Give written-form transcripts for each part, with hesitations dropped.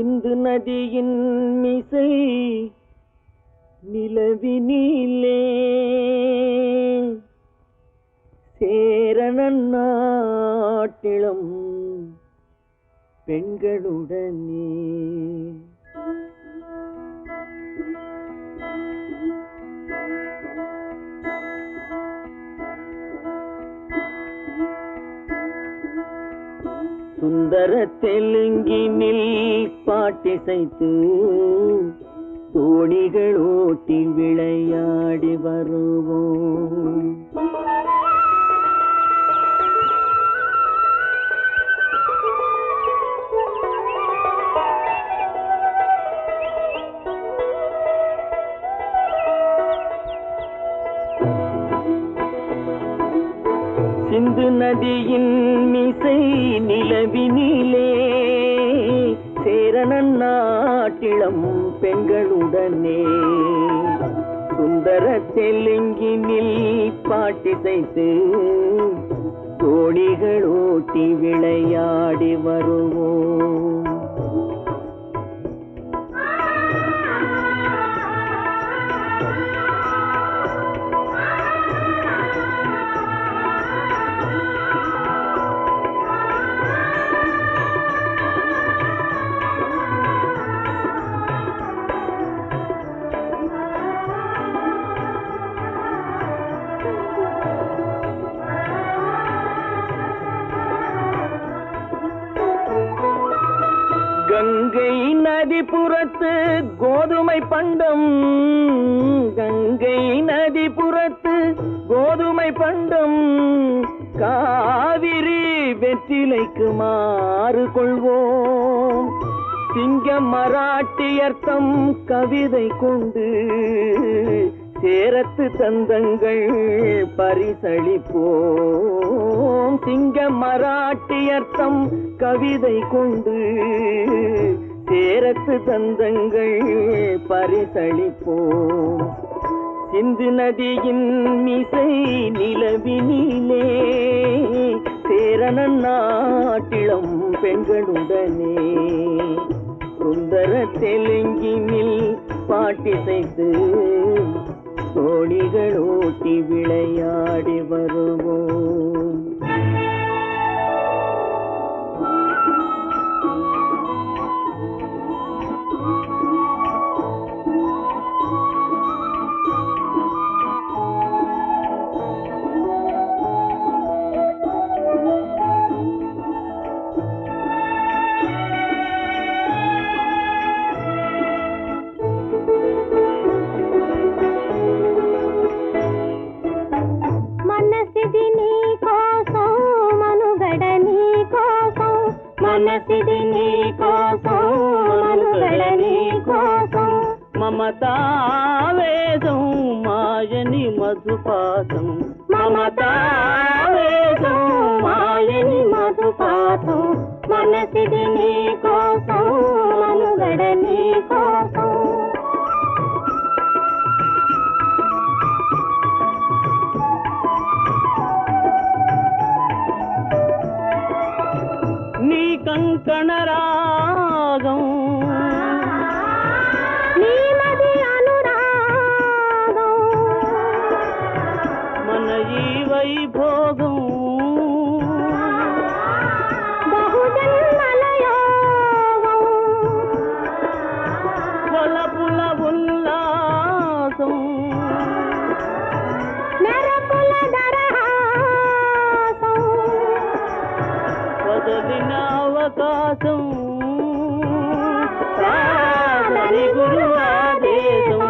சிந்து நதியின் மிசை நிலவினிலே சேரணன் நாட்டிளம் பெண்களுடனே சுந்தர தெலுங்கினில் பாட்டிசைத்து தோணிகள் ஓட்டி விளையாடி வருவோம். சிந்து நதியின் மிசை நிலவினிலே சேரணன் நாட்டிளம் பெண்களுடனே சுந்தர தெலுங்கினில் பாட்டிசைத்து தோணிகள் ஓட்டி விளையாடி வருவோம். கங்கை நதிபுறத்து கோதுமை பண்டம், கங்கை நதிபுறத்து கோதுமை பண்டம், காவிரி வெற்றிலைக்கு மாறு கொள்வோம். சிங்க மராட்டியர்த்தம் கவிதை கொண்டு சேரத்து தந்தங்கள் பரிசளிப்போம். சிங்க மராட்டியர்த்தம் கவிதை கொண்டு சேரத்து தந்தங்கள் பரிசளிப்போம். சிந்து நதியின் மிசை நிலவினிலே சேரணன் நாட்டிளம் பெண்களுடனே சுந்தர தெலுங்கினில் பாட்டிசைத்து தோணிகள் ஓட்டி விளையாடி வருவோம். మనసిది నీ కోసం మనుగడ నీ కోసం మమతావేదం మాయని మధుపాతం మమతావేదం మాయని మధుపాతం మనసిది నీ కోసం మనుగడ నీ కోసం నీ కంకణ రాగం నీ నది అనురాగం మన ఈ వైభోగం బహుజన్మల యోగం వలపుల ఉల్లాసం మెరపుల దరహాసం వదలిన అవకాశం సాధని గురు ఆదేశం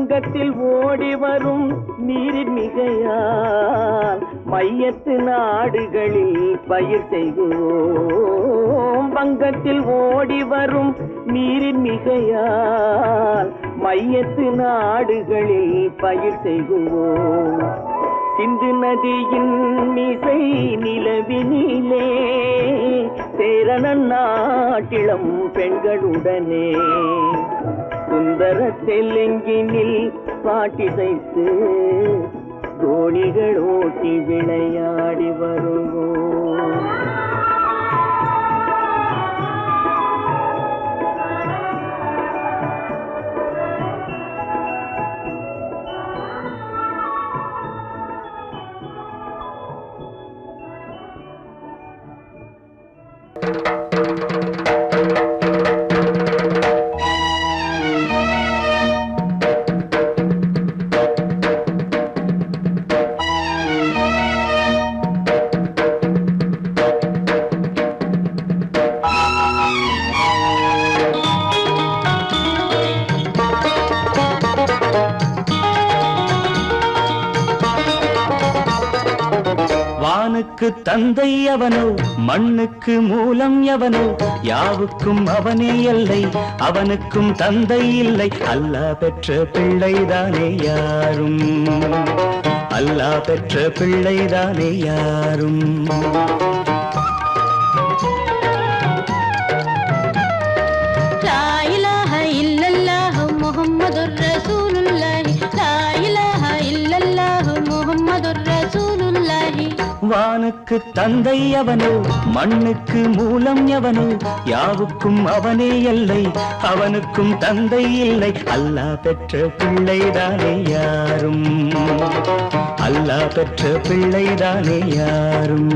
வங்கத்தில் ஓடி வரும் நீரின் மிகையால் மையத்து நாடுகளில் பயிர் செய்கிறோம். வங்கத்தில் ஓடி வரும் நீரின் மிகையால் மையத்து நாடுகளில் பயிர் செய்கிறோம். சிந்து நதியின் மிசை நிலவினிலே சேரணன் நாட்டிளம் பெண்களுடனே சுந்தர தெலுங்கினில் பாட்டிசைத்து தோணிகள் ஓட்டி விளையாடி வருவோம். வானுக்கு தந்தை அவனோ, மண்ணுக்கு மூலம் எவனோ, யாவுக்கும் அவனே எல்லை, அவனுக்கும் தந்தை இல்லை. அல்லாஹ் பெற்ற பிள்ளைதானே யாரும், அல்லாஹ் பெற்ற பிள்ளைதானே யாரும். லா இலாஹ இல்லல்லாஹு முஹம்மதுர் ரசூலுல்லாஹி, லா இலாஹ இல்லல்லாஹு முஹம்மதுர் ரசூலுல்லாஹி. வானுக்கு தந்தை அவனோ, மண்ணுக்கு மூலம் எவனோ, யாவுக்கும் அவனே எல்லை, அவனுக்கும் தந்தை இல்லை. அல்லாஹ் பெற்ற பிள்ளைதானே யாரும், அல்லாஹ் பெற்ற பிள்ளைதானே யாரும்.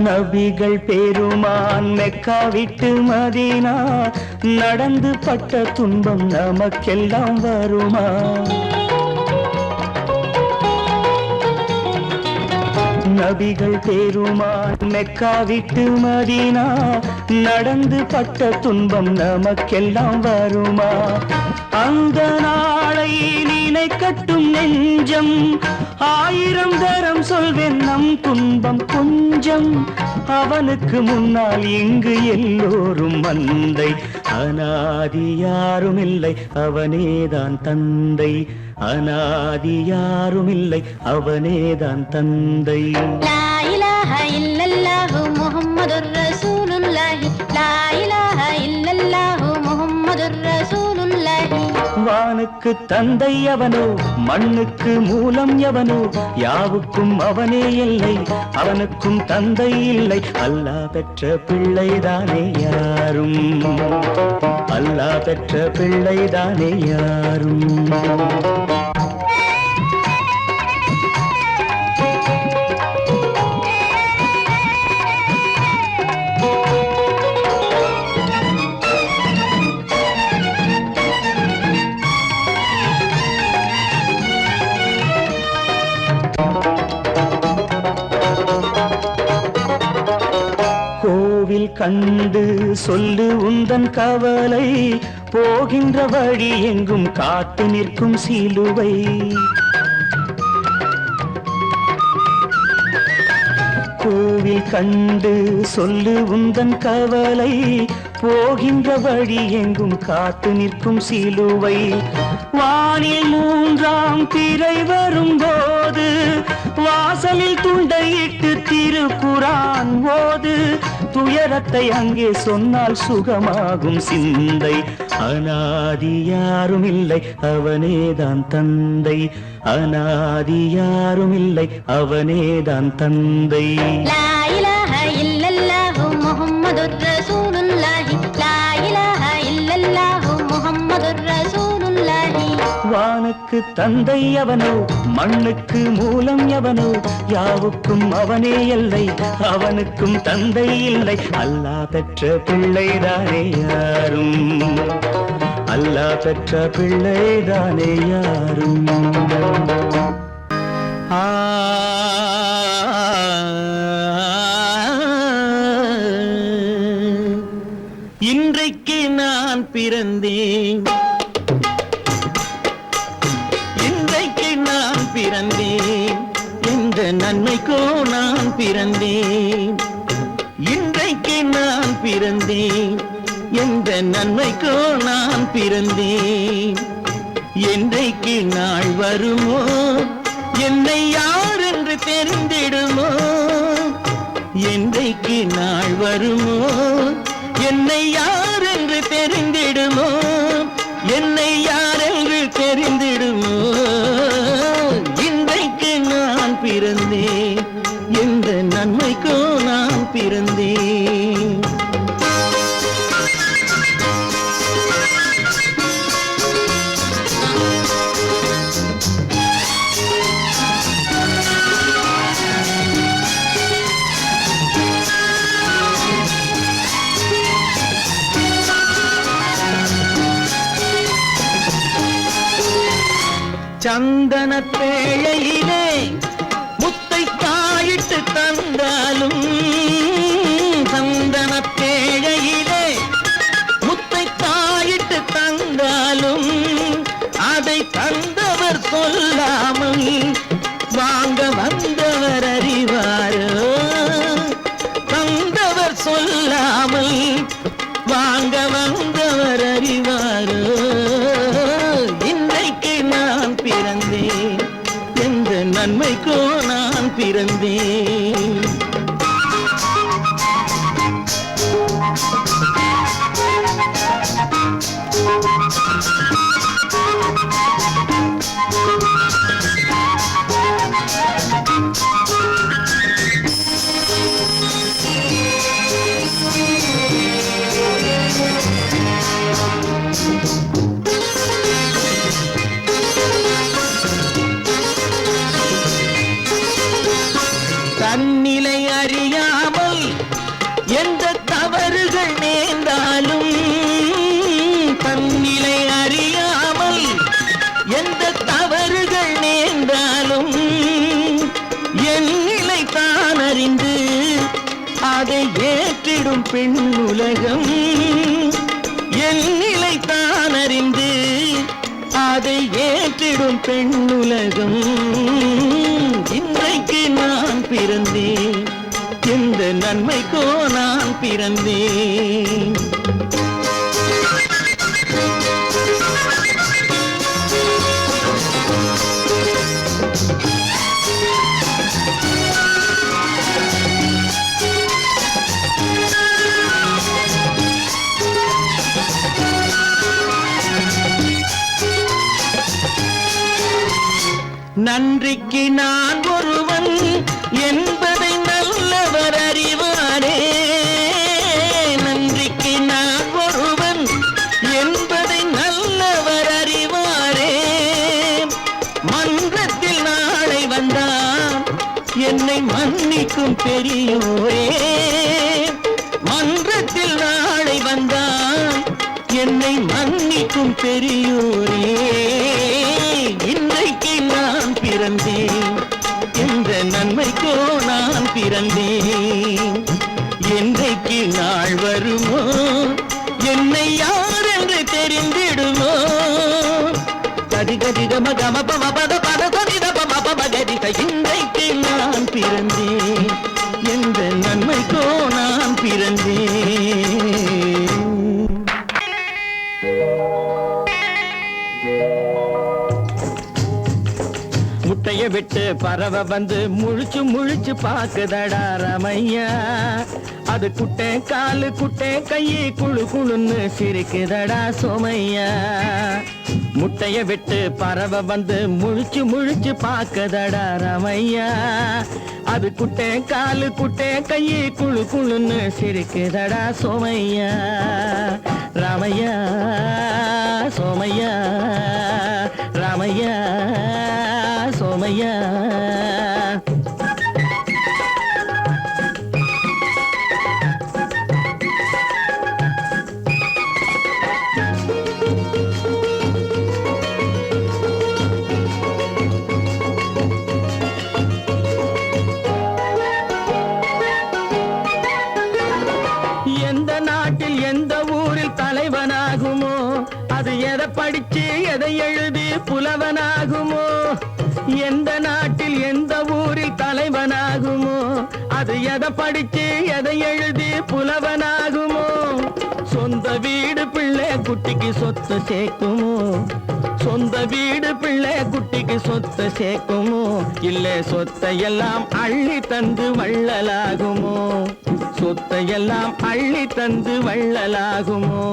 நபிகள் பெருமான் மெக்கா விட்டு மதீனா நடந்து பட்ட துன்பம் நமக்கெல்லாம் வருமா? நபிகள் பெருமான் மெக்கா விட்டு மதீனா நடந்து பட்ட துன்பம் நமக்கெல்லாம் வருமா? அந்த நாளை நினைக்கட்டும் நெஞ்சம், ஆயிரம் தரம் சொல்வேன் நம் துன்பம் கொஞ்சம். அவனுக்கு முன்னால் இங்கு எல்லோரும் மந்தை, அநாதி யாரும் இல்லை அவனேதான் தந்தை, அநாதி யாரும் இல்லை அவனேதான் தந்தை. லா இலாஹ இல்லல்லாஹு முஹம்மதுர் ரசூலுல்லாஹி, லா இலாஹ இல்லல்லாஹு முஹம்மதுர் ரசூலுல்லாஹி. வானுக்கு தந்தை அவனோ, மண்ணுக்கு மூலம் எவனோ, யாவுக்கும் அவனே எல்லை, அவனுக்கும் தந்தை இல்லை. அல்லாஹ் பெற்ற பிள்ளைதானே யாரும், அல்லாஹ் பெற்ற பிள்ளைதானே யாரும். கோவில் கண்டு சொல்லு உந்தன் கவலை, போகின்ற வழி எங்கும் காத்து நிற்கும் சிலுவை. கோவில் கண்டு சொல்லு உந்தன் கவலை, போகின்ற வழி எங்கும் காத்து நிற்கும் சிலுவை. வானில் மூன்றாம் பிறை வரும்போது வாசலில் துண்டையிட்டு திருக்குரான் ஓது. துயரத்தை அங்கே சொன்னால் சுகமாகும் சிந்தை, அநாதி யாரும் இல்லை அவனேதான் தந்தை, அநாதி யாரும் இல்லை அவனேதான் தந்தை. லா இலாஹ இல்லல்லாஹு முஹம்மதுர் ரசூலுல்லாஹி, லா இலாஹ இல்லல்லாஹு முஹம்மதுர் ரசூலுல்லாஹி. வானுக்கு தந்தை அவனோ மண்ணுக்கு மூலம் எவனோ யாவுக்கும் அவனே எல்லை அவனுக்கும் தந்தை இல்லை அல்லாஹ் பெற்ற பிள்ளைதானே யாரும் அல்லாஹ் பெற்ற பிள்ளைதானே யாரும் இன்றைக்கு நான் பிறந்தேன் இன்றைக்கு நான் பிறந்தேன் எந்த நன்மைக்கோ நான் பிறந்தேன் இன்றைக்கு நான் பிறந்தேன் எந்த நன்மைக்கோ நான் பிறந்தேன் என்றைக்கு நாள் வருமோ என்னை யார் என்று தெரிந்திடுமோ என்றைக்கு நாள் வருமோ என்னை யார் என்று தெரிந்திடுமோ என்னை யார் என்று தெரிந்திடுமோ இன்றைக்கு நான் பிறந்தேன் எந்த நன்மைக்கோ நான் பிறந்தேன் சந்தன பேழையிலே முத்தை காயிட்டு தந்தாலும் சந்தன பேழையிலே முத்தை காயிட்டு தந்தாலும் அதை தந்தவர் சொல்லாமல் வாங்க வந்தவர் அறிவாரோ தந்தவர் சொல்லாமல் வாங்க வந்தவர் அறிவாரோ பிறந்தேன் எந்த நன்மைக்கோ நான் பிறந்தேன் தன்னிலை அறியாமல் எந்த தவறுகள் நேர்ந்தாலும் தன்னிலை அறியாமல் எந்த தவறுகள் நேர்ந்தாலும் என் நிலை தான் அறிந்து அதை ஏற்றிடும் பெண் உலகம் என் நிலை தான் அறிந்து அதை ஏற்றிடும் பெண் உலகம் இன்றைக்கு நான் பிறந்தேன் எந்த நன்மைக்கோ நான் பிறந்தேன் நன்றிக்கு நான் ஒருவன் என்பதை நல்லவர் அறிவாரே நன்றிக்கு நான் ஒருவன் என்பதை நல்லவர் அறிவாரே மன்றத்தில் நாளை வந்தான் என்னை மன்னிக்கும் பெரியோரே மன்றத்தில் நாளை வந்தான் என்னை மன்னிக்கும் பெரியோரே இன்றைக்கு நான் பிறந்தேன் எந்த நன்மைக்கோ நான் பிறந்தேன் என்றைக்கு நாள் வருமோ என்னை யார் என்று தெரிந்திடுமோ கதி கதி கம கம பம பத பத கதித பம பம கதித இன்றைக்கு நான் பிறந்தேன் எந்த நன்மைக்கோ நான் பிறந்தேன் முட்டைய விட்டு பறவை வந்து முழிச்சு முழிச்சு பாக்குதடா ரமையா அது குட்டை காலு குட்டை கையை குழு குழுன்னு சிரிக்குதடா சோமையா முட்டைய விட்டு பறவை வந்து முழிச்சு முழிச்சு பாக்குதடா ரமையா அது குட்டை காலு குட்டை கையை குழு குழுன்னு சிரிக்குதடா சோமையா ராமையா சோமையா ராமையா ராமையா சோமையா. எந்த நாட்டில் எந்த ஊரில் தலைவனாகுமோ, அது எதை படிச்சு எதை எழுதி புலவனாகுமோ. எந்த நாட்டில் எந்த ஊரில் தலைவனாகுமோ, அது எதை படிச்சு எதை எழுதி புலவனாகுமோ. சொந்த வீடு பிள்ளை குட்டிக்கு சொத்து சேர்க்குமோ, சொந்த வீடு பிள்ளை குட்டிக்கு சொத்து சேர்க்குமோ. இல்ல சொத்தையெல்லாம் அள்ளி தந்து வள்ளலாகுமோ, சொத்தையெல்லாம் அள்ளி தந்து வள்ளலாகுமோ.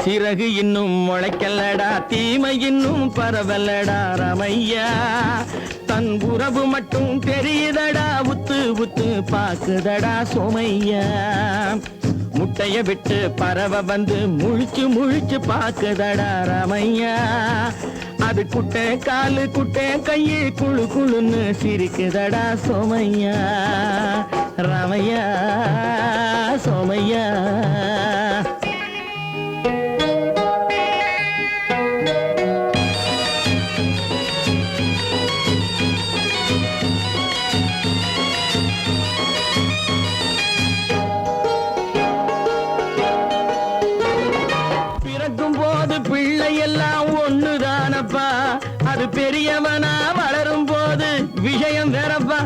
சிறகு இன்னும் முளைக்கல்லடா, தீமை இன்னும் பரவலடா ராமையா. தன் உறவு மட்டும் தெரியுதடா, உத்து உத்து பாக்குதடா சோமையா. முட்டைய விட்டு பறவை வந்து முழிச்சு முழிச்சு பாக்குதடா ராமையா. அது குட்டை காலு குட்டை கையு குழு குழுன்னு சிரிக்குதடா சோமையா. ராமையா சோமையா. பிள்ளையெல்லாம் ஒண்ணுதானப்பா, அது பெரியவனா வளரும் போது விஷயம் வேறப்பா.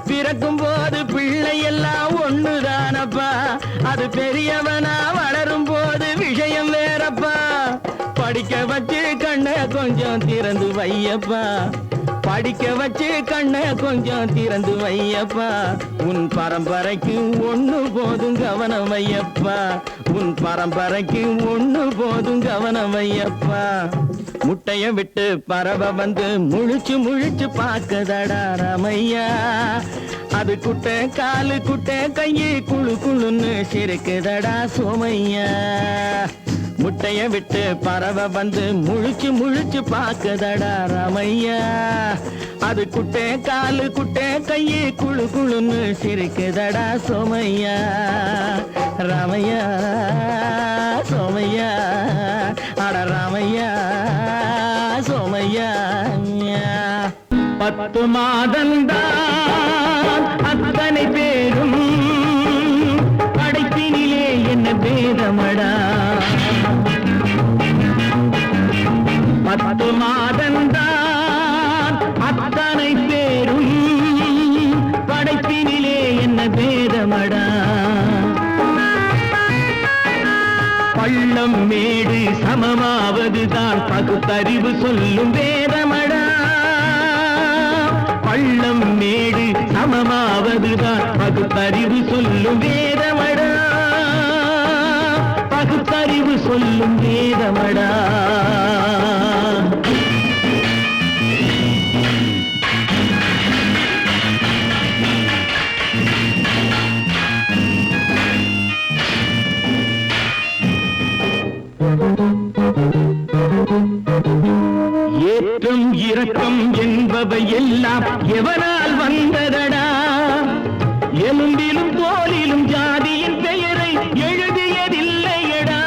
பிறக்கும் போது பிள்ளையெல்லாம் ஒண்ணுதானப்பா, அது பெரியவனா வளரும் போது விஷயம் வேறப்பா. படிக்க வச்சு கண்ணை கொஞ்சம் திறந்து வையப்பா, படிக்க வச்சு கண்ணை கொஞ்சம் திறந்து வையப்பா. உன் பரம்பரைக்கு ஒண்ணு போதும் கவனம் வையப்பா, உன் பரம்பரைக்கு ஒண்ணு போதும் கவனம் வையப்பா. முட்டைய விட்டு பறவை வந்து முழிச்சு முழிச்சு பார்க்கதடா ராமையா. அது குட்டை காலு குட்டை கையு குழு குழுன்னு சிரிக்குதடா சோமையா. முட்டைய விட்டு பறவை வந்து முழிச்சு முழிச்சு பார்க்கதடா ராமையா. அது குட்டை காலு குட்டை கையு குழு குழுன்னு சிரிக்குதடா சோமையா. ராமையா சோமையா. அட ராமையா சோமையா. 10 மாதந்தான் அத்தனை பேரும் படைப்பினிலே என்ன பேதமடா. 10 மாதந்தான் அத்தனை பேரும் படைப்பினிலே என்ன பேதமடா. பள்ளம் மேடு சமமாவதுதான் பகுத்தறிவு சொல்லும் வேதமடா. பள்ளம் மேடு சமமாவதுதான் பகுத்தறிவு சொல்லும் வேதமடா, பகுத்தறிவு சொல்லும் வேதமடா. ஏற்றம் இரக்கம் என்பவை எல்லாம் எவனால் வந்ததடா. எலும்பிலும் தோலிலும் ஜாதியின் பெயரை எழுதியதில்லையடா.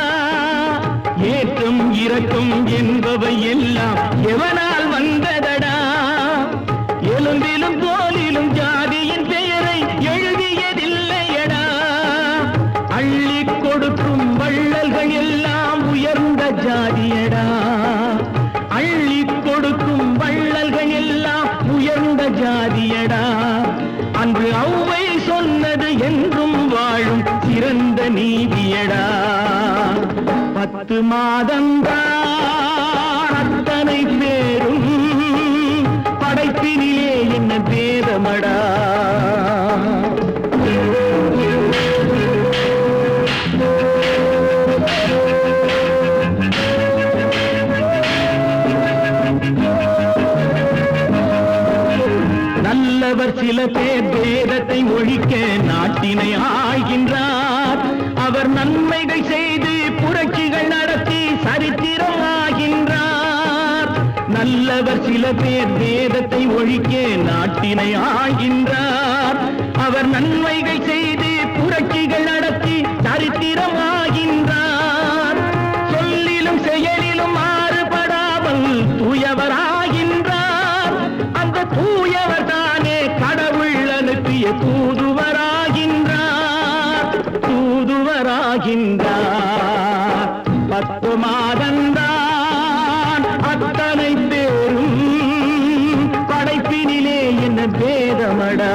ஏற்றம் இரக்கம் என்பவை எல்லாம் எவனால் வந்ததடா. எலும்பிலும் தோலிலும் ஜாதியின் பெயரை எழுதியதில்லையடா. அள்ளி கொடுக்கும் வள்ளல்கள் எல்லாம் உயர்ந்த ஜாதியடா. அள்ளி கொடுக்கும் வள்ளல்கள் எல்லாம் உயர்ந்த ஜாதியடா. அன்று ஔவை சொன்னது என்றும் வாழும் சிறந்த நீதியடா. 10 மாதந்தான் அத்தனை பேரும் படைப்பினிலே என்ன பேதமடா. நல்லவர் சில பேர் வேதத்தை ஒழிக்க நாட்டினை ஆள்கின்றார். அவர் நன்மைகள் செய்து புரட்சிகள் நடத்தி சரித்திரம் ஆகின்றார். நல்ல வல்லவர் சில பேர் வேதத்தை ஒழிக்க நாட்டினை ஆகின்றார். அவர் நன்மைகள் செய்து புரட்சிகள் நடத்தி சரித்திரமாகின்றார். சொல்லிலும் செயலிலும் மாறுபடாமல் தூயவராகின்றார். அந்த தூயவர் தானே கடவுள் அனுப்பிய தூதுவராகின்றார். தூதுவராகின்றார். 10 மாதந்தான் அத்தனை பேரும் படைப்பினிலே என்ன பேதமடா.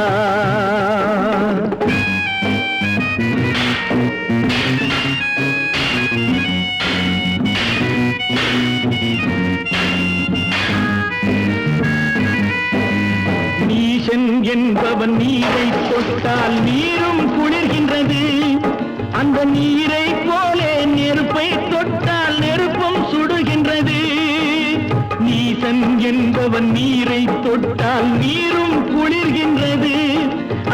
நீசன் என்பவன் நீரை தொட்டால் நீரும் குளிர்கின்றது. அந்த நீரை போலே நெருப்பை தொட்டால் நெருப்பும் சுடுகின்றது. நீசன் என்பவன் நீரை தொட்டால் நீரும் குளிர்கின்றது.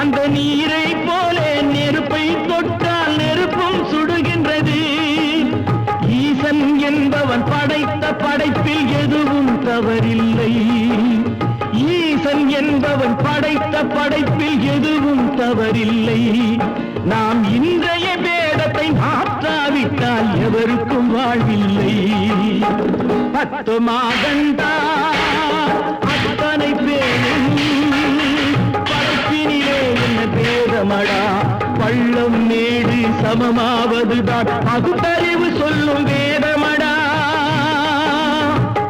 அந்த நீரை போலே நெருப்பை தொட்டால் நெருப்பும் சுடுகின்றது. ஈசன் என்பவன் படைத்த படைப்பில் எதுவும் தவறில்லை. ஈசன் என்பவன் படைத்த படைப்பில் எதுவும் தவறில்லை. நாம் இன்றைய வேதத்தை மாற்றாவிட்டால் எவருக்கும் வாழ்வில்லை. 10 மாதந்தான் அத்தனை பேரும் படைப்பினிலே என்ன பேதமடா. பள்ளம் மேடு சமமாவதுதான் பகுத்தறிவு சொல்லும் வேதமடா.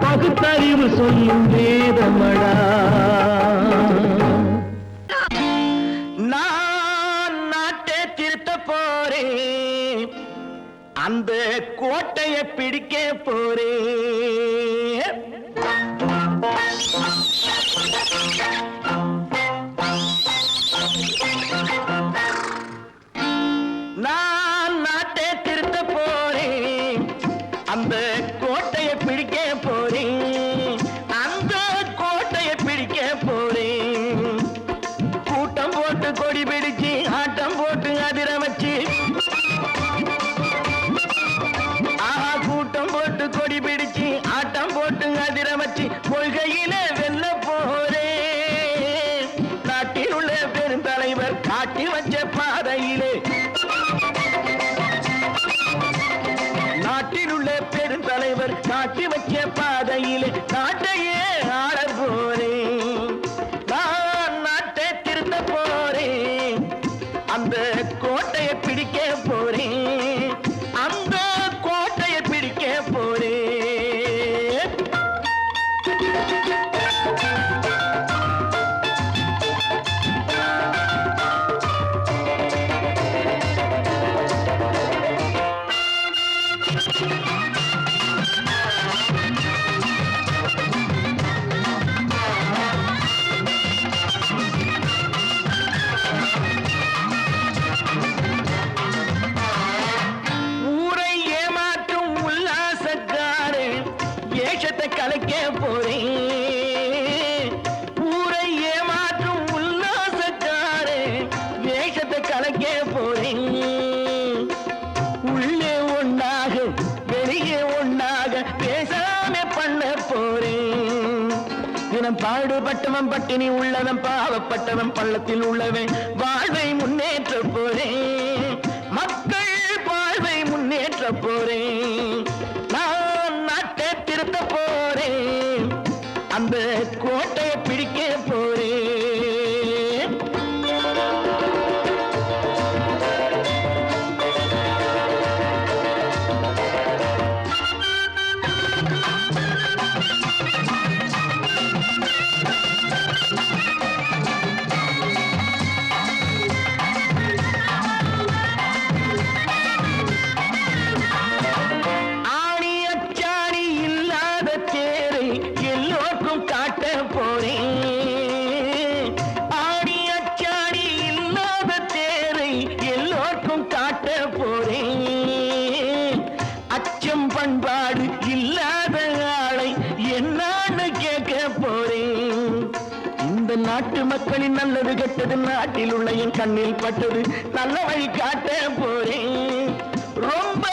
பகுத்தறிவு சொல்லும் வேதமடா. நான் நாட்டை திருத்த போறேன். அந்த கோட்டையை பிடிக்க போறேன். நான் நாட்டை திருத்த போறேன். அந்த கோட்டையை பிடிக்க போறேன். அந்த கோட்டையை பிடிக்க போறேன். கூட்டம் போட்டு கொடி பிடிச்சு ஆட்டம் போட்டு அதிர வச்சு. கூட்டம் போட்டு கொடி பிடிச்சு ஆட்டம் போட்டு அதிர வச்சு கொள்கையில வெல்ல போறேன். நாட்டில் உள்ள பெருந்தலைவர் காட்டி வச்ச பாதையிலே. நாட்டில் உள்ள பெருந்தலைவர் காட்டி வச்ச பாதையிலே நாட்டையே ஆள போறேன். நான் நாட்டை திருத்த போறேன். அந்த கோட்டையை பிடிக்க போறேன். அந்த கோட்டையை பிடிக்க போறேன். ஊரை ஏமாற்றும் உல்லாசக்காரே ஏஷத்தை கலைக்க போறேன். ஊரை ஏமாற்றும் உல்லாசக்காரே ஏஷத்தை கலைக்க போறேன். உள்ளே ஒண்ணாக வெளியே ஒண்ணாக பேசாம பண்ண போறேன். தினம் பாடுபட்டவன் பட்டினி உள்ளவன் பாவப்பட்டவன் பள்ளத்தில் உள்ளவன் வாழ்வை முன்னேற்ற போறேன். மக்கள் வாழ்வை முன்னேற்ற போறேன். நான் நாட்டை திருத்த போறேன். அந்த கோட்டையை பிடிக்க போறேன். ஆணி அச்சாணி இல்லாத தேரை எல்லோருக்கும் காட்ட போறேன். ஆணி அச்சாணி இல்லாத தேரை எல்லோருக்கும் காட்ட போறேன். அச்சம் பண்பாடு இல்லாத ஆளை என்னான்னு கேட்க போறேன். இந்த நாட்டு மக்களின் நல்லது கெட்டது நாட்டில் உள்ள என் கண்ணில் பட்டது நல்ல வழி காட்ட போறேன். ரொம்ப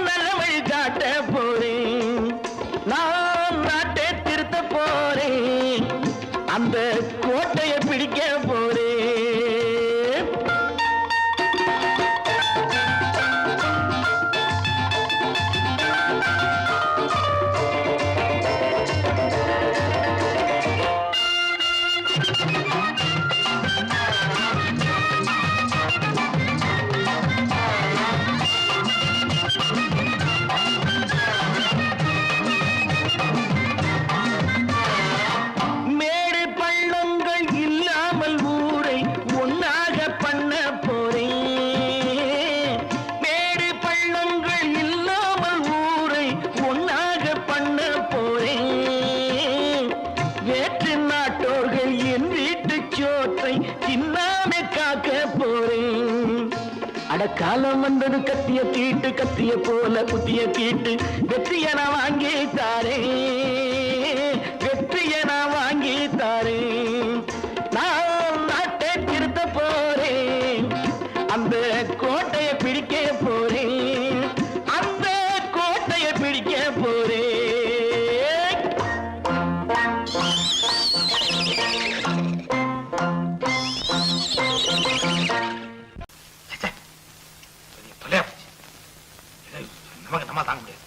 நல்ல வழி காட்ட போறேன். நான் நாட்டை திருத்த போறேன். போறேன். அடக்காலம் வந்தது கத்திய தீட்டு, கத்திய போல குத்திய தீட்டு, வெற்றிய நான் வாங்கி தாரேன், வெற்றிய நான் வாங்கி தாரேன். நான் நாட்டை திருத்த போறேன், அந்த கோட்டையை பிடிக்க போறேன், அந்த கோட்டையை பிடிக்க போறேன். நமக்கு நம்ம தாங்க முடியாது.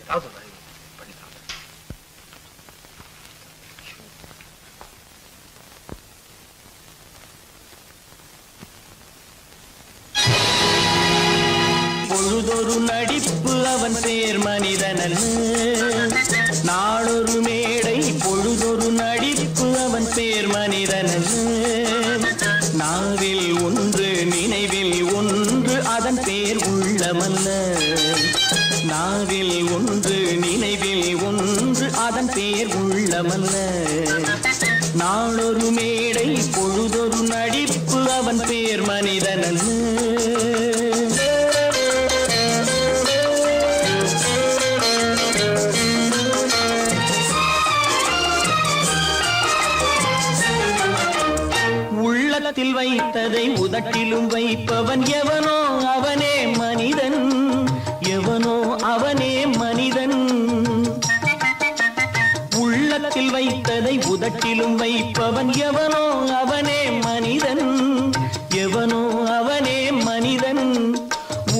ஏதாவது பண்ணி தாங்க. பொழுதொரு நடிப்பு அவன் பேர் மனிதனன், நாளொரு மேடை பொழுதொரு நடிப்பு அவன் பேர் மனிதனன். நாவில் ஒன்று நினைவில் ஒன்று அதன் பேர் உள்ளமல்ல, நாவில் ஒன்று நினைவில் ஒன்று அதன் பேர் உள்ளமல்ல. நாளொரு மேடை பொழுதொரு நடிப்பு அவன் பேர் மனிதனன். உள்ளத்தில் வைத்ததை உதட்டிலும் வைப்பவன் எவனோ அவனே மனிதன், எவனோ அவனே மனிதன். உள்ளத்தில் வைத்ததை உதட்டிலும் வைப்பவன் எவனோ அவனே மனிதன், எவனோ அவனே மனிதன்.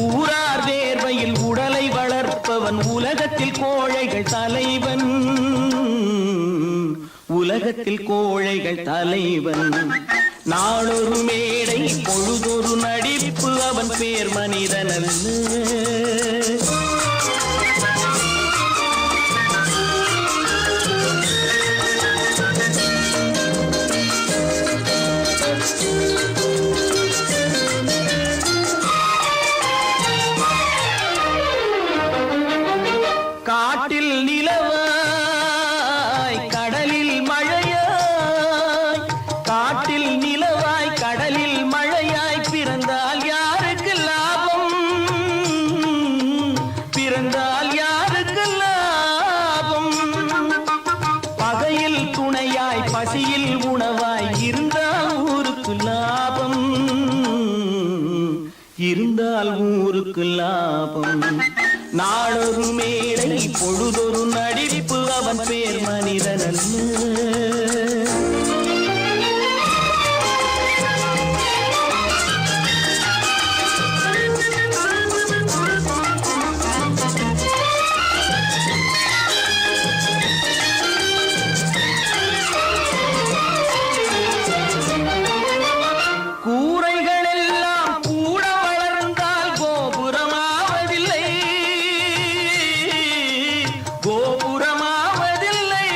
ஊரார் வேர்வையில் உடலை வளர்ப்பவன் உலகத்தில் கோழைகள் தலைவன், உலகத்தில் கோழைகள் தலைவன். நாளொரு மேடை பொழுதொரு நடிப்பு அவன் பேர் மனிதனன். காட்டில் நிலவாய் கடலில் மழையாய், காட்டில் நிலவாய் கடலில் மழையாய் பிறந்தால் யாருக்கு லாபம், பிறந்தால் யாருக்கு லாபம். பகையில் துணையாய் பசியில் உணவாய் இருந்தால் ஊருக்கு லாபம், இருந்தால் ஊருக்கு லாபம். நாளொரு மேடை பொழுதொரு நடிப்பு அவன் பேர் மனிதனன். கூரைகள் எல்லாம் கூட வளர்ந்தால் கோபுரமாவதில்லை, கோபுரமாவதில்லை.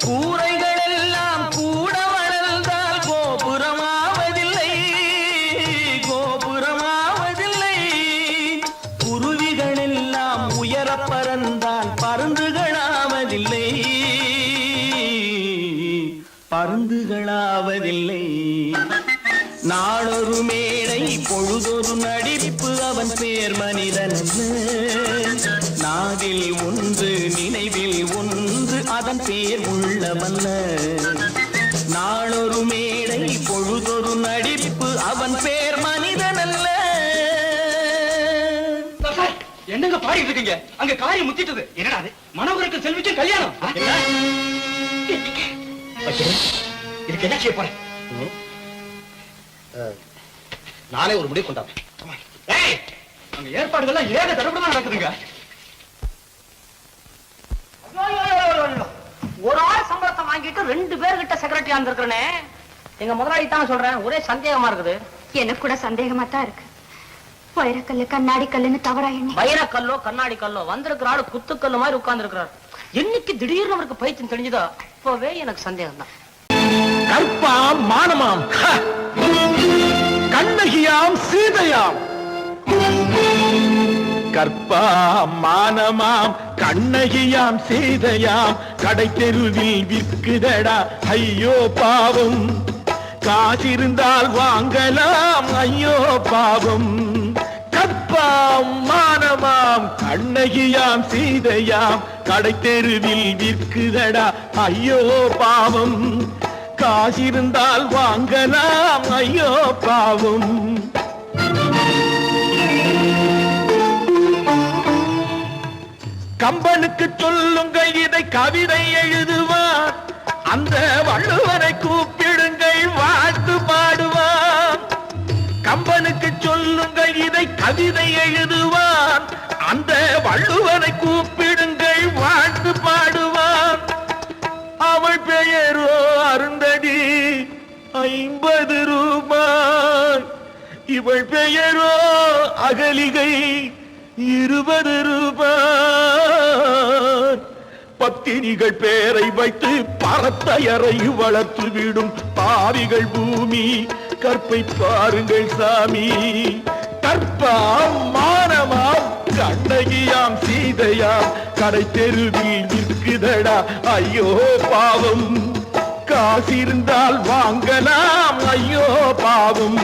கூரைகள் எல்லாம் கூட வளர்ந்தால் கோபுரமாவதில்லை, கோபுரமாவதில்லை. குருவிகள் எல்லாம் உயர பறந்தால் பருந்துகளாவதில்லை, பருந்துகளாவதில்லை. நாளொரு மேடை பொழுதொரு நடிப்பு அவன் பேர் மனிதனன். நாவில் ஒன்று நினைவில் ஒன்று அதன் பேர் உள்ளமல்ல. நாளொரு மேடை பொழுதொரு நடிப்பு அவன் பேர் மனிதனல்ல. என்னங்க பாடிட்டு இருக்கீங்க? அங்க காரியம் முத்திட்டது. என்னடா அது? மனோகருக்கு செல்விக்கு கல்யாணம். இதுக்கு என்ன செய்ய போறேன்? நானே ஒரு முடிவு கொண்டாடுறேன். அங்க ஏற்பாடுகள்லாம் ஏக தடபடமா நடக்குதுங்க. ஒரு ஆள் சம்பளத்தை வாங்கிட்டு 2 பேர்கிட்ட செக்ரட்டரியா இருந்திருக்கிறனே. எங்க முதலாளி தான் சொல்றேன், ஒரே சந்தேகமா இருக்குது. எனக்கு கூட சந்தேகமா தான் இருக்கு. வைரக்கல்லு கண்ணாடி கல்லுன்னு தவறா எண்ணி வைரக்கல்லோ கண்ணாடி கல்லோ வந்திருக்கிற ஆளு குத்துக்கல்லு மாதிரி உட்கார்ந்து இருக்கிறார். என்னைக்கு திடீர்னு அவருக்கு பைத்தியம் தெரிஞ்சதோ அப்பவே எனக்கு சந்தேகம் தான். கற்பாம் மானமாம், கண்ணகியாம் சீதையாம், கற்பாம் மானமாம் கண்ணகியாம் சீதையாம் கடை தெருவில் விற்குதடா ஐயோ பாவம். காசிருந்தால் வாங்கலாம் ஐயோ பாவம். கற்பாம் மானமாம் கண்ணகியாம் சீதையாம் கடை தெருவில் விற்குதடா ஐயோ பாவம். காசிருந்தால் வாங்கலாம் ஐயோ பாவம். கம்பனுக்கு சொல்லுங்கள் இதை கவிதை எழுதுவார். அந்த வள்ளுவரை கூப்பிடுங்கள் வாழ்த்து பாடுவார். கம்பனுக்கு சொல்லுங்கள் இதை கவிதை எழுதுவார். அந்த வள்ளுவரை கூப்பிடுங்கள் வாழ்த்து பாடுவார். அவள் பெயரோ அருந்ததி 50 ரூபாய். இவள் பெயரோ அகலிகை 20 ரூபாய். பத்தினிகள் பேரை வைத்து பரத்தையரை வளர்த்து விடும் பாவிகள் பூமி. கற்பை பாருங்கள் சாமி. கற்பாம் மானமாம் கண்ணகியாம் சீதையாம் கடை தெருவில் நிற்குதடா ஐயோ பாவம். காசிருந்தால் வாங்கலாம் ஐயோ பாவம்.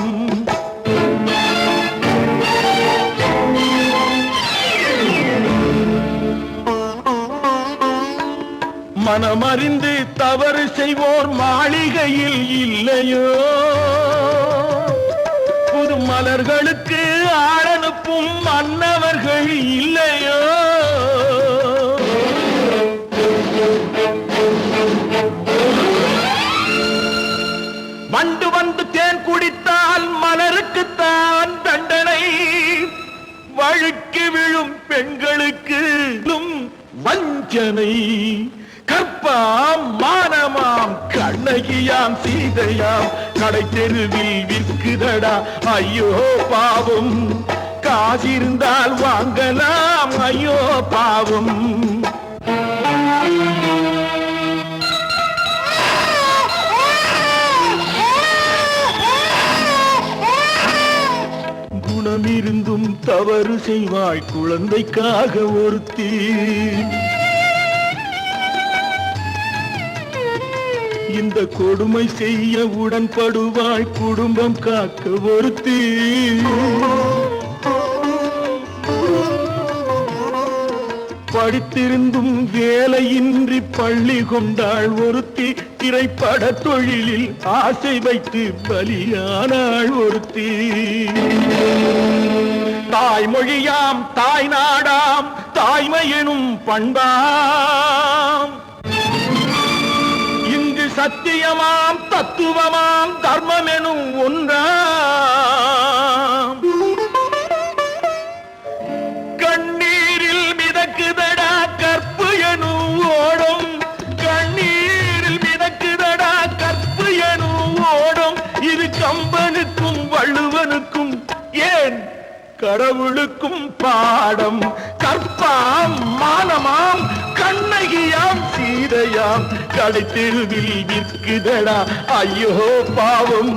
மனமறிந்து தவறு செய்வோர் மாளிகையில் இல்லையோ. புது மலர்களுக்கு ஆளனுப்பும் மன்னவர்கள் இல்லையோ. வண்டு வந்து தேன் குடித்தால் மலருக்குத்தான் தண்டனை. வழுக்கி விழும் பெண்களுக்கு வஞ்சனை. கற்பாம் மானமாம் கண்ணகியாம் சீதையாம் கடை தெருவில் விற்குதடா ஐயோ பாவம். காசிருந்தால் வாங்கலாம் ஐயோ பாவம். குணமிருந்தும் தவறு செய்வாய் குழந்தைக்காக ஒருத்தி. இந்த கொடுமை செய்ய உடன்படுவாய் குடும்பம் காக்க ஒருத்தி. படித்திருந்தும் வேலையின்றி பள்ளி கொண்டாள் ஒருத்தி. திரைப்பட தொழிலில் ஆசை வைத்து பலியானாள் ஒருத்தி. தாய்மொழியாம் தாய் நாடாம் தாய்மையெனும் பண்பாம். சத்தியமாம் தத்துவமாம் தர்மம் எனும் ஒன்றாம். கண்ணீரில் மிதக்குதடா கற்பு எனும் ஓடும். கண்ணீரில் மிதக்குதடா கற்பு எனும் ஓடும். இது கம்பனுக்கும் வள்ளுவனுக்கும் ஏன் கடவுளுக்கும் பாடம். கற்பாம் மானமாம் கண்ணகியாம் சீதையாம் கடை தெருவில் விற்குதடா ஐயோ பாவம்.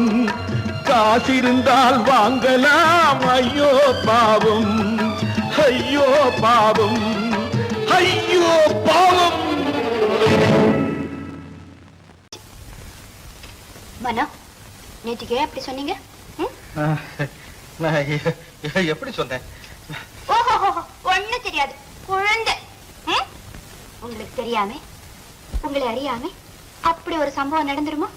காசிருந்தால் வாங்கலாம் ஐயோ பாவம். ஐயோ பாவம். ஐயோ பாவம். மனோ, நேற்றுக்கு அப்படி சொன்னீங்க? எப்படி சொன்னேன்? ஓஹோ, ஒண்ணு தெரியாது குழந்தை. உங்களுக்கு தெரியாம உங்களை அறியாம அப்படி ஒரு சம்பவம் நடந்துருமா?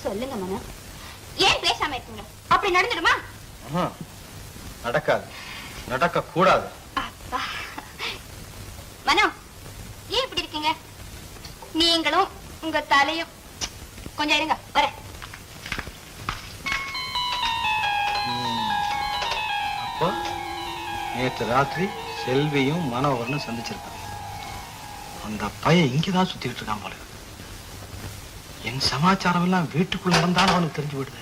சொல்லுங்க மனோ, ஏன் பேசாம இருக்கீங்க? அப்படி நடந்துடுமா? நடக்காது, நடக்க கூடாது. மனோ, ஏன் இப்படி இருக்கீங்க? நீங்களும் உங்க தலையும் கொஞ்சம் இருங்க, வர. அப்போ நேற்று ராத்திரி செல்வியும் மனோகரனும் சந்திச்சிருக்காங்க. அந்த பையன் இங்கதான் சுத்திட்டு இருக்கான் போல. என் சமாச்சாரம் எல்லாம் வீட்டுக்குள்ள இருந்தாலும் அவனுக்கு தெரிஞ்சு விடுது.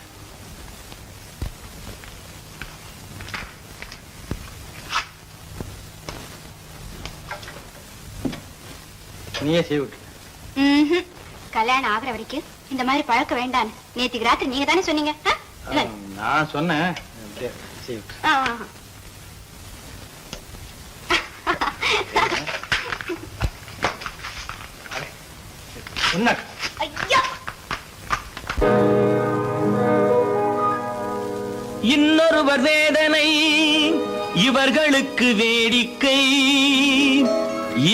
நீயே செய்ய விட்டு. கல்யாணம் ஆகுற வரைக்கும் இந்த மாதிரி பழக்க வேண்டாம். நேற்றுக்கு ராத்திரி நீங்க தானே சொன்னீங்க. நான் சொன்னேன். என்ன ஐயா! இன்னொருவர் வேதனை இவர்களுக்கு வேடிக்கை,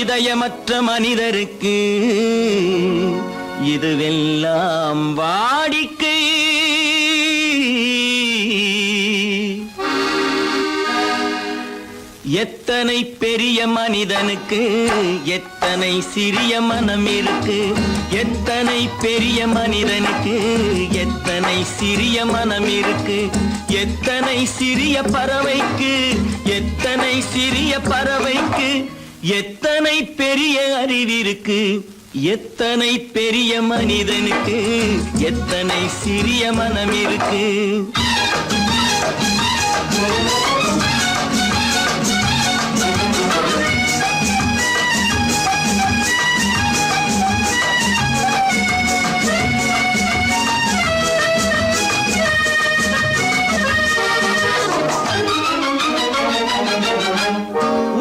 இதயமற்ற மனிதருக்கு இதுவெல்லாம் வாடிக்கை. எத்தனை பெரிய மனிதனுக்கு எத்தனை சிறிய மனம் இருக்கு, எத்தனை பெரிய மனிதனுக்கு எத்தனை சிறிய மனம் இருக்கு, எத்தனை சிறிய பறவைக்கு எத்தனை சிறிய பறவைக்கு எத்தனை பெரிய அறிவிருக்கு, எத்தனை பெரிய மனிதனுக்கு எத்தனை சிறிய மனம் இருக்கு.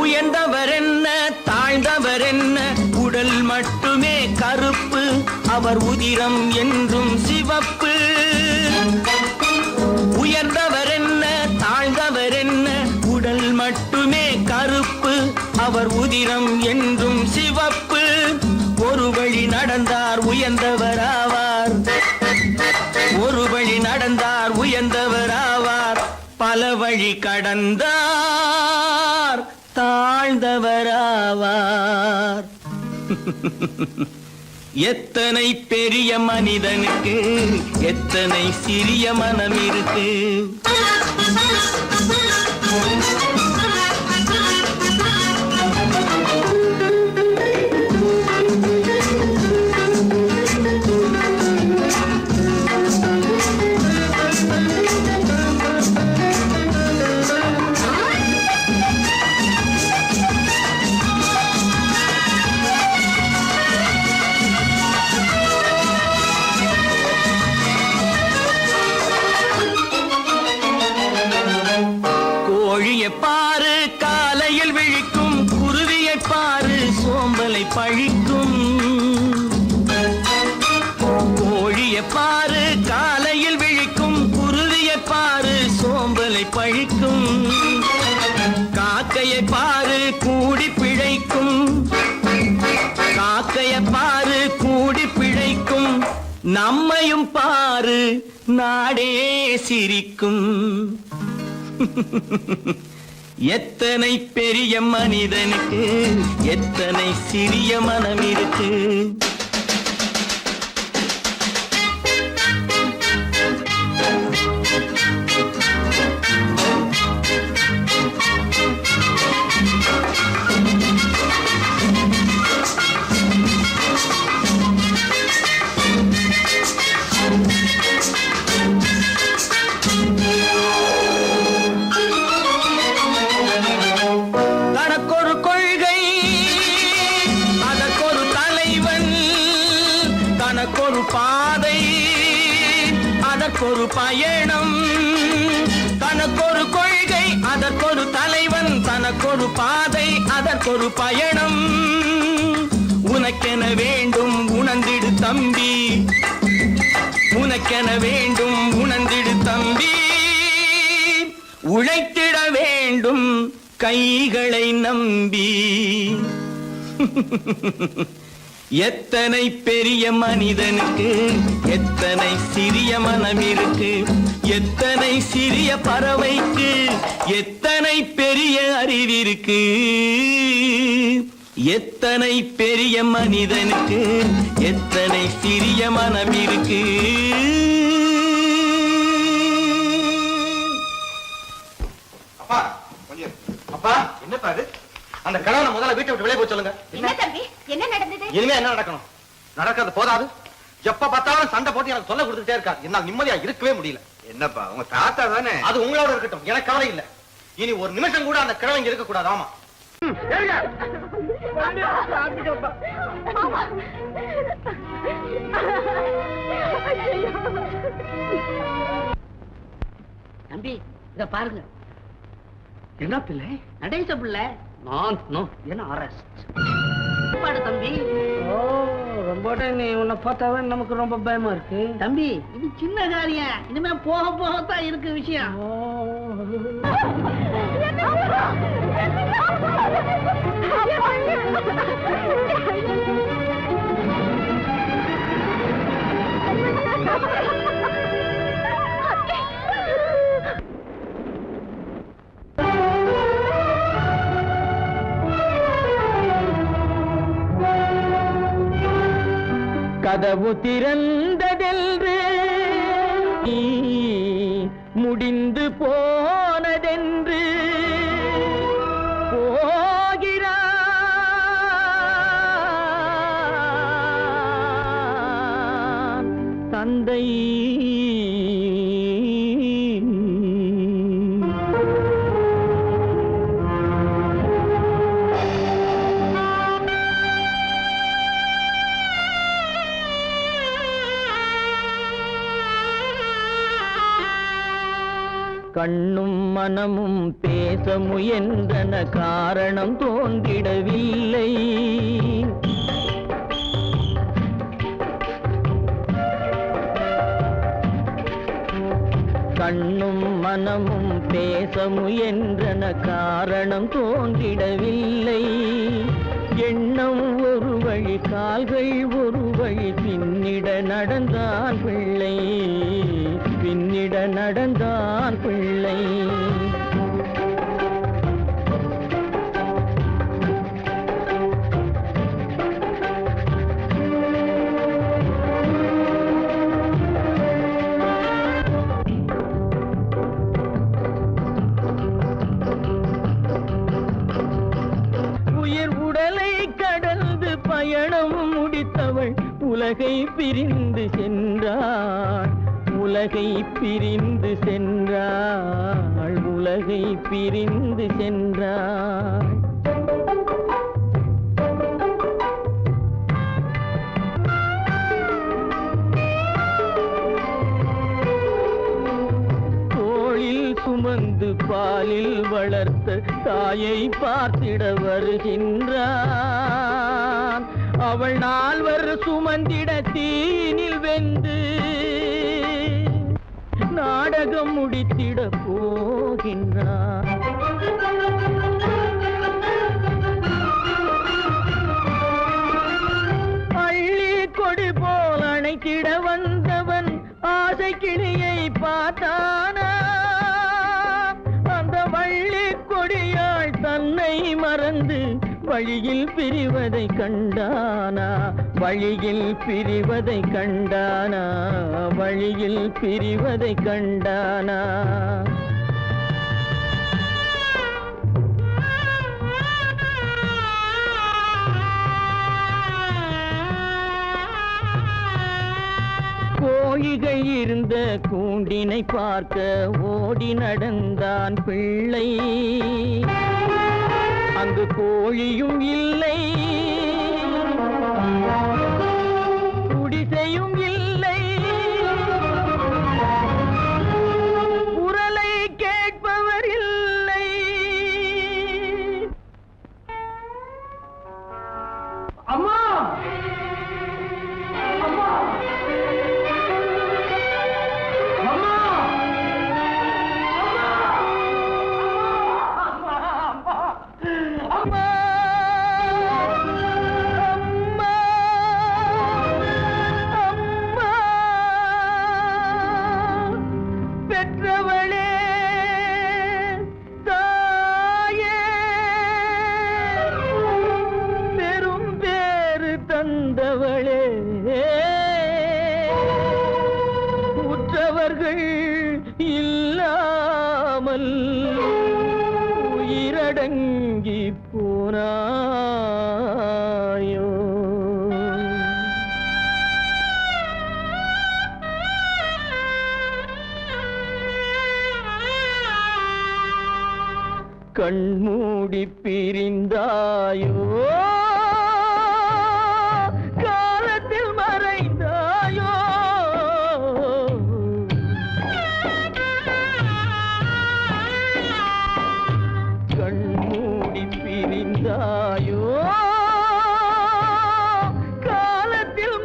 உயர்ந்தவர் என்ன தாழ்ந்தவர் என்ன, உடல் மட்டுமே கருப்பு, அவர் உதிரம் என்றும் சிவப்பு. உயர்ந்தவர் என்ன தாழ்ந்தவர் என்ன, உடல் மட்டுமே கருப்பு, அவர் உதிரம் என்றும் சிவப்பு. ஒரு வழி நடந்தார் உயர்ந்தவராவார், ஒரு வழி நடந்தார் உயர்ந்தவராவார், பல வழி கடந்தார் தாழ்ந்தவராவார். எத்தனை பெரிய மனிதனுக்கு எத்தனை சிறிய மனம் இருக்கு. கோழியை பாரு காலையில் விழிக்கும், குருவியை பாரு சோம்பலை பழிக்கும். கோழியை பாரு காலையில் விழிக்கும், குருவியை பாரு சோம்பலை பழிக்கும். காக்கையை பாரு கூடி பிழைக்கும், காக்கையை பாரு கூடி பிழைக்கும். நம்மையும் பாரு நாடே சிரிக்கும். எத்தனை பெரிய மனிதனுக்கு எத்தனை சிறிய மனம் இருக்கு. தனக்கொரு கொள்கை அதற்கொரு தலைவன், தனக்கொரு பாதை அதற்கொரு பயணம். தனக்கொரு கொள்கை அதற்கொரு தலைவன், தனக்கொரு பாதை அதற்கொரு பயணம். உனக்கென வேண்டும் உணர்ந்திடு தம்பி, உனக்கென வேண்டும் உணர்ந்திடு தம்பி. உழைத்திட வேண்டும் கைகளை நம்பி. எத்தனை பெரிய மனிதனுக்கு எத்தனை சிறிய மனம் இருக்கு, எத்தனை சிறிய பறவைக்கு எத்தனை பெரிய அறிவிருக்கு, எத்தனை பெரிய மனிதனுக்கு எத்தனை சிறிய மனம் இருக்கு. அப்பா கொஞ்சம் அப்பா என்னப்பா இது? அந்த கணவனை முதல்ல வீட்டை விட்டு வெளியே போய் சொல்லுங்க. என்ன தம்பி, என்ன நடந்தது? இனிமே என்ன நடக்கணும்? நடக்கிறது போதாது, எப்ப பார்த்தாலும் சண்டை போட்டு எனக்கு சொல்ல கொடுத்துட்டே இருக்கா. என்னால் நிம்மதியா இருக்கவே முடியல. என்னப்பா உங்க தாத்தா தானே? அது உங்களோட இருக்கட்டும், எனக்கு கவலை இல்ல. இனி ஒரு நிமிஷம் கூட அந்த கிழவன் இங்க இருக்க கூடாது. ஆமா தம்பி இத பாருங்க. என்ன பிள்ளை? நடேச பிள்ளை. நான் என்ன அரஸ்ட் பாடு தம்பி. ஓ போட்ட நீ உன்னை பார்த்தாவே நமக்கு ரொம்ப பயமா இருக்கு. தம்பி இது சின்ன காரியம், இனிமே போக போகத்தான் இருக்கு விஷயம். கதவு திறந்ததென்று முடிந்து போனதென்று போகிறான் தந்தை. கண்ணும் மனமும் பேச முயன்றன, காரணம் தோன்றிடவில்லை. கண்ணும் மனமும் பேச முயன்றன, காரணம் தோன்றிடவில்லை. எண்ணம் ஒரு வழி, கால்கள் ஒரு வழி, பின்னிட நடந்தான் பிள்ளை, பின்னிட நடந்தான் பிள்ளை. உயிர் உடலை கடந்து பயணம் முடித்தவள் உலகை பிரிந்து சென்றாள், உலகை பிரிந்து சென்றாள், உலகை பிரிந்து சென்றாள். தோளில் சுமந்து பாலில் வளர்த்த தாயை பார்த்திட வருகின்றான். அவள் 4 சுமந்திட தீனில் வெந்து நாடகம் முடித்திட போகின்றான். அள்ளி கொடி போல் அணைத்திட வந்தவன் ஆசை கிளியை பார்த்தானா, அந்த வள்ளி கொடியாள் தன்னை மறந்து வழியில் பிரிவதை கண்டானா, வழியில் பிரிவதை கண்டானா, வழியில் பிரிவதை கண்டானா. கோழிகள் இருந்த கூண்டினை பார்க்க ஓடி நடந்தான் பிள்ளை. அங்கு கோழியும் இல்லை, குடிசையும் இல்லை, குரலை கேட்பவர் இல்லை. அம்மா அம்மா அம்மா அம்மா, அம்மா, அம்மா, பெற்றவளே, தாயே, பெரும் பேறு தந்தவளே, உற்றவர்கள் இல்லாமல் உயிரடங்கி போனாயோ. கண்மூடி பிரிந்தாயோ, காலத்தில் மறைந்தாயோ. கண்மூடி பிரிந்தாயோ, காலத்தில்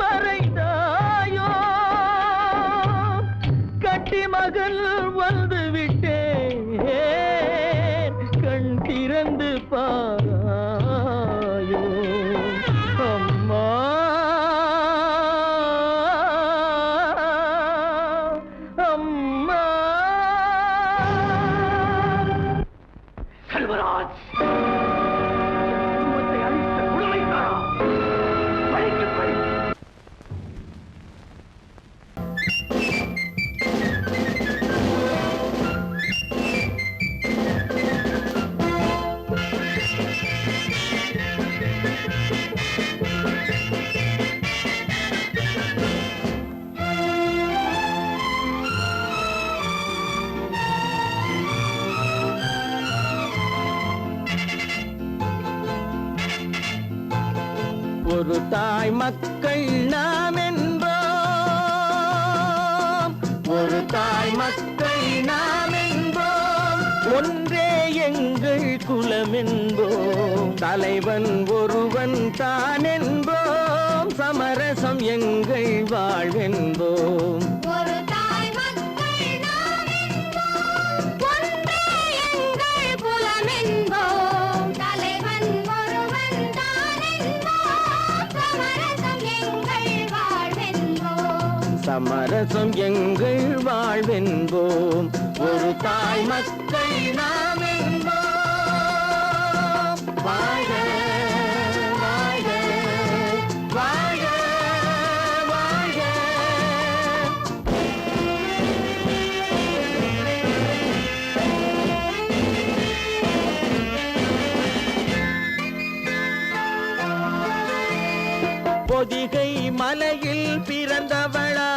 ஒரு தாய் மக்கள் நாம் என்போம், ஒரு தாய் மக்கள் நாம் என்போம், ஒன்றே எங்கள் குலம் என்போம், தலைவன் ஒருவன் தான் என்போம், சமரசம் எங்கள் வாழ்வென்போம். ஒரு தாய் மக்கள் நாம் என்போம், ஒன்றே எங்கள் குலம் என்போம், தலைவன் ஒருவன் தான் என்போம், சமரசம் எங்கள் வாழ்வென்போம். சமரசம் எங்கள் வாழ்வென்போம். ஒரு தாய் மக்கள் நாம் என்போம். வாழ்க வாழ்க வாழ்க வாழ்க. பொதிகை மலையில் பிறந்தவளா,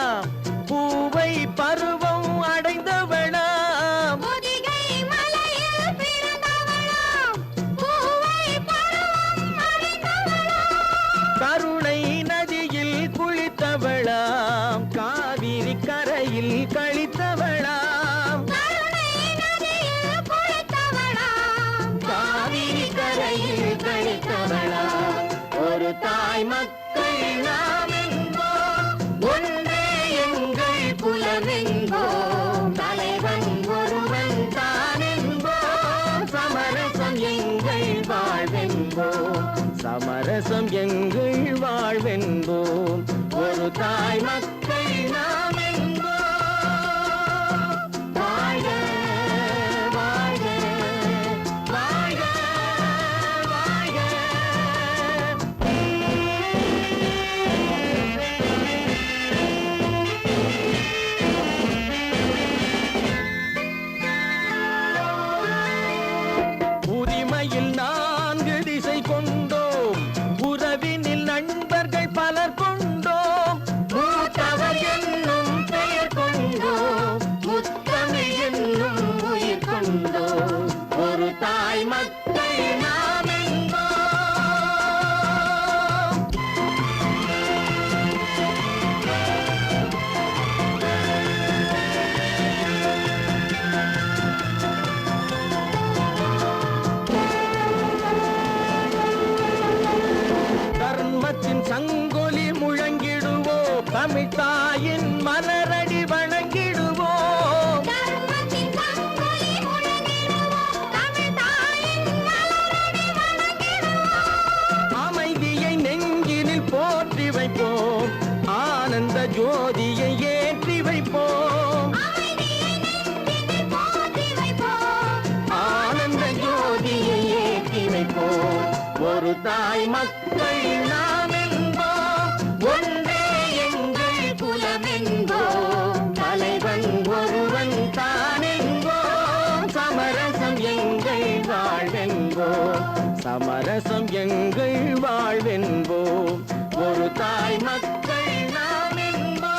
பூவை பருவம் அடைந்தவளா, பொதிகை மலையில் பிறந்தவளாம், பூவை பருவம் அடைந்தவளாம், கருணை நதியில் குளித்தவளாம், காவிரி கரையில் கழித்தவளாம், கருணை நதியில் குளித்தவளாம், காவிரி கரையில் கழித்தவளாம். ஒரு தாய் மக்கள் நாம் என்போம், ஒன்றே எங்கள் குலம் என்போம், தலைவன் ஒருவன் தான் என்போம், சமரசம் எங்கள் வாழ்வென்போம், சமரசம் எங்கள் வாழ்வென்போம். ஒரு தாய் மக்கள் நாம் என்போம். வாழ்க வாழ்க வாழ்க வாழ்க. உரிமையில் 4 திசை கொண்டோம், உறவினில் நண்பர்கள் பலர் கொண்டோம், மூத்தவர் என்னும் பெயர் கொண்டோம், முத்தமிழ் என்னும் உயிர் கொண்டோம். ஒரு தாய் மக்கள் நாம் என்போம். தர்மத்தின் சங்கொலி முழங்கிடுவோம், தமிழ் தாயின் மலரடி வணங்கிடுவோம், தர்மத்தின் சங்கொலி முழங்கிடுவோம், தமிழ் தாயின் மலரடி வணங்கிடுவோம், அமைதியை நெஞ்சினில் போற்றி வைப்போம், ஆனந்த ஜோதியை ஏற்றி வைப்போம், அமைதியை நெஞ்சினில் போற்றி வைப்போம், ஆனந்த ஜோதியை ஏற்றி வைப்போம். ஒரு தாய் மக்கள் நாம் என்போம், ஒன்றே எங்கள் குலம் என்போம், தலைவன் ஒருவன் தான் என்போம், சமரசம் எங்கள் வாழ்வென்போம், சமரசம் எங்கள் வாழ்வென்போம். ஒரு தாய் மக்கள் நாம் என்போம்.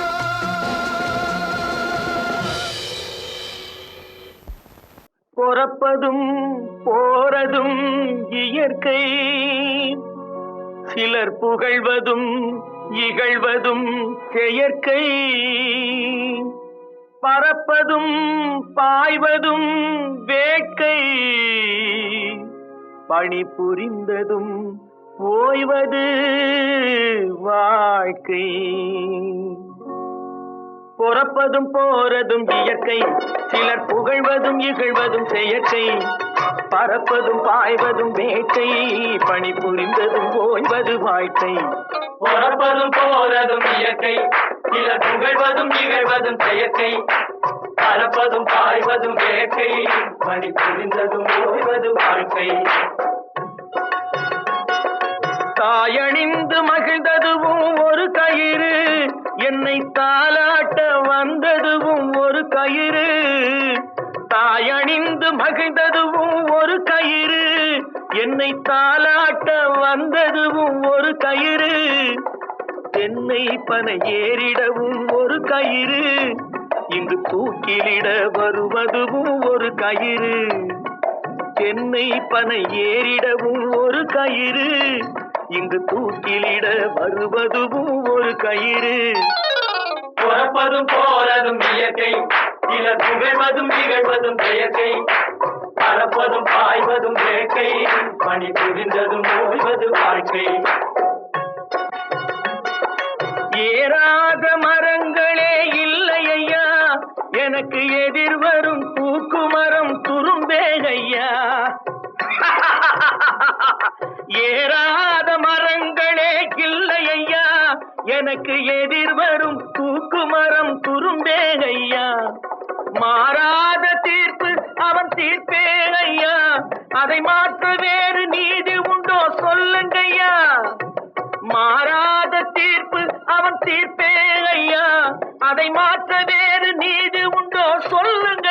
பொறப்பதும் போறதும் இயற்கை, சிலர் புகழ்வதும் இகழ்வதும் செயற்கை, பறப்பதும் பாய்வதும் வேட்கை, பணி புரிந்ததும் ஓய்வது வாழ்க்கை. பொறப்பதும் போறதும் இயற்கை, சிலர் புகழ்வதும் இகழ்வதும் செயற்கை, பறப்பதும் பாய்வதும் வேட்டை, பணி புரிந்ததும் ஓய்வது வாழ்க்கை. பொறப்பதும் போறதும் இயற்கை, சிலர் புகழ்வதும் இகழ்வதும் செயற்கை, பறப்பதும் பாய்வதும் வேட்டை, பணி புரிந்ததும் ஓய்வது வாழ்க்கை. தாயணிந்து மகிழ்ந்ததுவும் ஒரு கயிறு, என்னை தாலாட்ட வந்ததுவும் ஒரு கயிறு, தாயணிந்து மகிழ்ந்ததுவும் ஒரு கயிறு, என்னை தாலாட்ட வந்ததுவும் ஒரு கயிறு, தென்னை பனை ஏறிடவும் ஒரு கயிறு, இங்கு தூக்கிலிட வருவதுவும் ஒரு கயிறு, தென்னை பனை ஏறிடவும் ஒரு கயிறு, இங்கு தூக்கிலிட வருவதுவும் ஒரு கயிறு. பிறப்பதும் போறதும் இயற்கை, சிலர் புகழ்வதும் நிகழ்வதும் செயற்கை, பறப்பதும் பாய்வதும் வேட்கை, பணி புரிந்ததும் ஓய்வது வாழ்க்கை. ஏறாத மரங்களே இல்லை ஐயா, எனக்கு எதிர் வரும் தூக்கு மரம் துரும்பேகையா. ஏறாத மரங்களே இல்லை ஐயா, எனக்கு எதிர் வரும் தூக்கு மரம் துரும்பேகையா. மாறாத தீர்ப்பு அவன் தீர்ப்பே ஐயா, அதை மாற்ற வேறு நீதி உண்டோ சொல்லுங்கய்யா. மாறாத தீர்ப்பு அவன் தீர்ப்பே ஐயா, அதை மாற்ற வேறு நீதி உண்டோ சொல்லுங்க